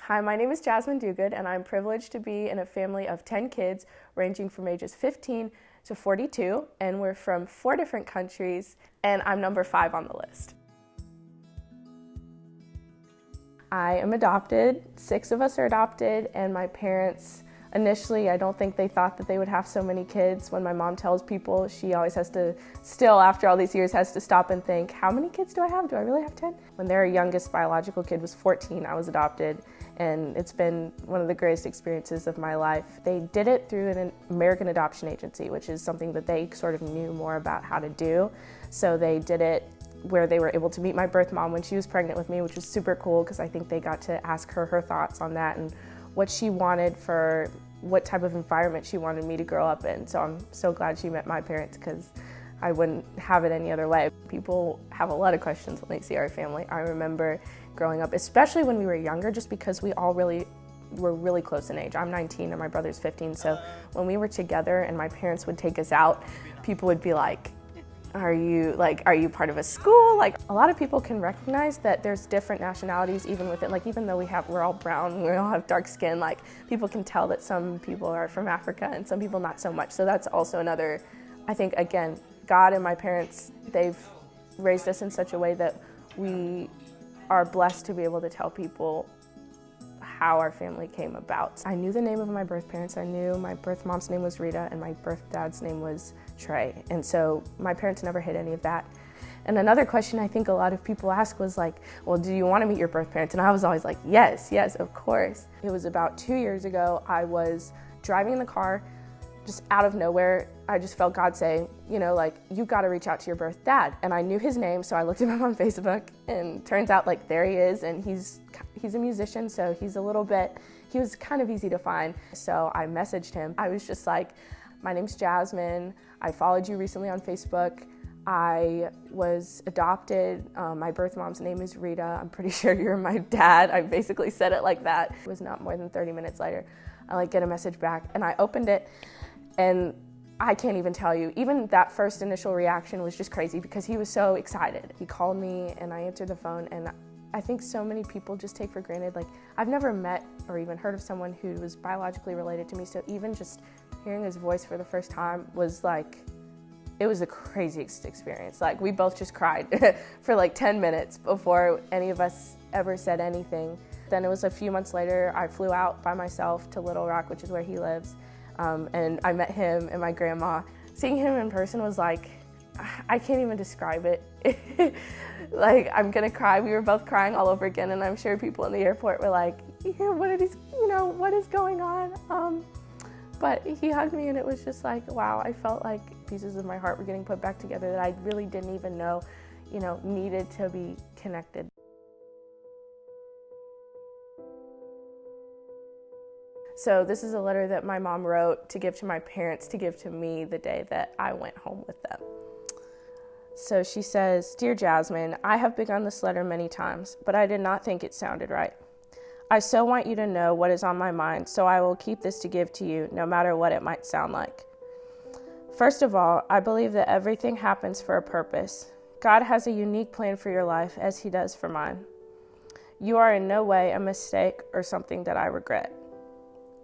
Hi, my name is Jasmine Duguid, and I'm privileged to be in a family of 10 kids ranging from ages 15 to 42, and we're from 4 different countries, and I'm number 5 on the list. I am adopted. 6 of us are adopted, and my parents, initially, I don't think they thought that they would have so many kids. When my mom tells people, she always has to, still after all these years, has to stop and think, how many kids do I have? Do I really have 10? When their youngest biological kid was 14, I was adopted, and it's been one of the greatest experiences of my life. They did it through an American Adoption Agency, which is something that they sort of knew more about how to do. So they did it where they were able to meet my birth mom when she was pregnant with me, which was super cool because I think they got to ask her her thoughts on that and what she wanted for what type of environment she wanted me to grow up in. So I'm so glad she met my parents because I wouldn't have it any other way. People have a lot of questions when they see our family. I remember growing up, especially when we were younger, just because we all were really close in age. I'm 19 and my brother's 15, so when we were together and my parents would take us out, people would be like, are you part of a school? Like, a lot of people can recognize that there's different nationalities even within, like, even though we're all brown, we all have dark skin, like, people can tell that some people are from Africa and some people not so much. So that's also another, I think, again, God and my parents, they've raised us in such a way that we are blessed to be able to tell people how our family came about. I knew the name of my birth parents. I knew my birth mom's name was Rita and my birth dad's name was Trey. And so my parents never hid any of that. And another question I think a lot of people ask was like, well, do you want to meet your birth parents? And I was always like, yes, of course. It was about 2 years ago. I was driving in the car, just out of nowhere. I just felt God say, you got to reach out to your birth dad. And I knew his name, so I looked him up on Facebook, and turns out like there he is, and he's a musician, so he was kind of easy to find. So I messaged him. I was just like, my name's Jasmine. I followed you recently on Facebook. I was adopted. My birth mom's name is Rita. I'm pretty sure you're my dad. I basically said it like that. It was not more than 30 minutes later. I get a message back, and I opened it, and I can't even tell you, even that first initial reaction was just crazy because he was so excited. He called me and I answered the phone, and I think so many people just take for granted, like, I've never met or even heard of someone who was biologically related to me, so even just hearing his voice for the first time was like, it was the craziest experience. Like, we both just cried for like 10 minutes before any of us ever said anything. Then it was a few months later, I flew out by myself to Little Rock, which is where he lives. And I met him and my grandma. Seeing him in person was like, I can't even describe it. Like, I'm gonna cry. We were both crying all over again, and I'm sure people in the airport were like, yeah, what is going on? But he hugged me, and it was just like, wow, I felt like pieces of my heart were getting put back together that I really didn't even know, needed to be connected. So this is a letter that my mom wrote to give to my parents, to give to me the day that I went home with them. So she says, Dear Jasmine, I have begun this letter many times, but I did not think it sounded right. I so want you to know what is on my mind, so I will keep this to give to you, no matter what it might sound like. First of all, I believe that everything happens for a purpose. God has a unique plan for your life, as he does for mine. You are in no way a mistake or something that I regret.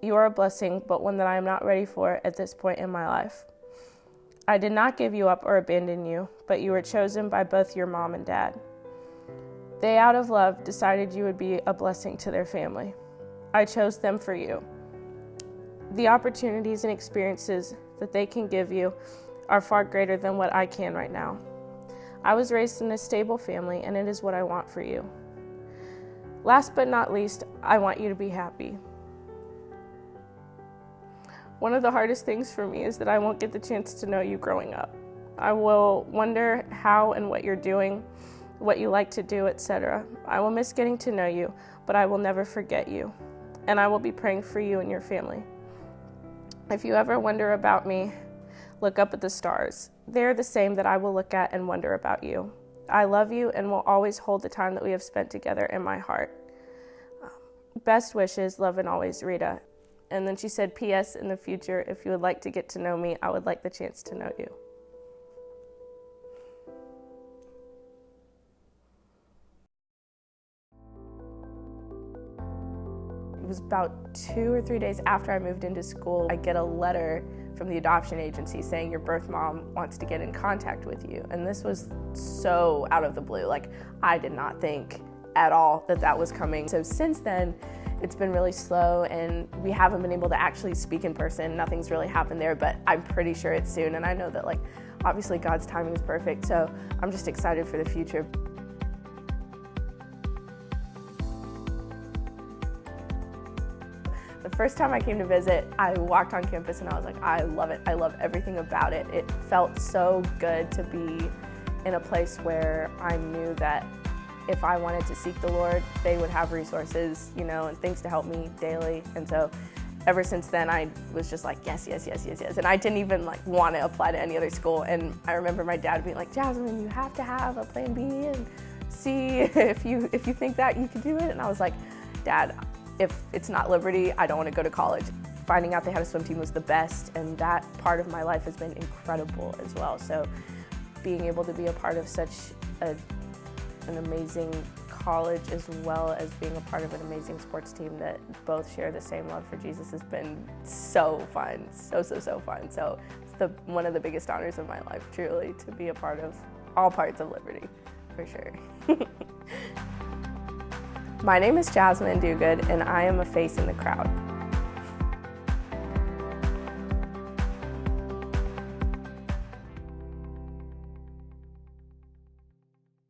You are a blessing, but one that I am not ready for at this point in my life. I did not give you up or abandon you, but you were chosen by both your mom and dad. They, out of love, decided you would be a blessing to their family. I chose them for you. The opportunities and experiences that they can give you are far greater than what I can right now. I was raised in a stable family, and it is what I want for you. Last but not least, I want you to be happy. One of the hardest things for me is that I won't get the chance to know you growing up. I will wonder how and what you're doing, what you like to do, etc. I will miss getting to know you, but I will never forget you. And I will be praying for you and your family. If you ever wonder about me, look up at the stars. They're the same that I will look at and wonder about you. I love you and will always hold the time that we have spent together in my heart. Best wishes, love and always, Rita. And then she said, P.S. in the future, if you would like to get to know me, I would like the chance to know you. was about 2 or 3 days after I moved into school, I get a letter from the adoption agency saying your birth mom wants to get in contact with you. And this was so out of the blue. Like, I did not think at all that that was coming. So since then, it's been really slow and we haven't been able to actually speak in person. Nothing's really happened there, but I'm pretty sure it's soon. And I know that, like, obviously God's timing is perfect. So I'm just excited for the future. The first time I came to visit, I walked on campus and I was like, I love it. I love everything about it. It felt so good to be in a place where I knew that if I wanted to seek the Lord, they would have resources, you know, and things to help me daily. And so ever since then, I was just like, yes, yes, yes, yes, yes. And I didn't even like want to apply to any other school. And I remember my dad being like, Jasmine, you have to have a plan B and see if you think that you can do it. And I was like, Dad, if it's not Liberty, I don't want to go to college. Finding out they had a swim team was the best, and that part of my life has been incredible as well. So being able to be a part of such an amazing college, as well as being a part of an amazing sports team that both share the same love for Jesus, has been so fun, so fun. So it's one of the biggest honors of my life, truly, to be a part of all parts of Liberty, for sure. My name is Jasmine Duguid, and I am a face in the crowd.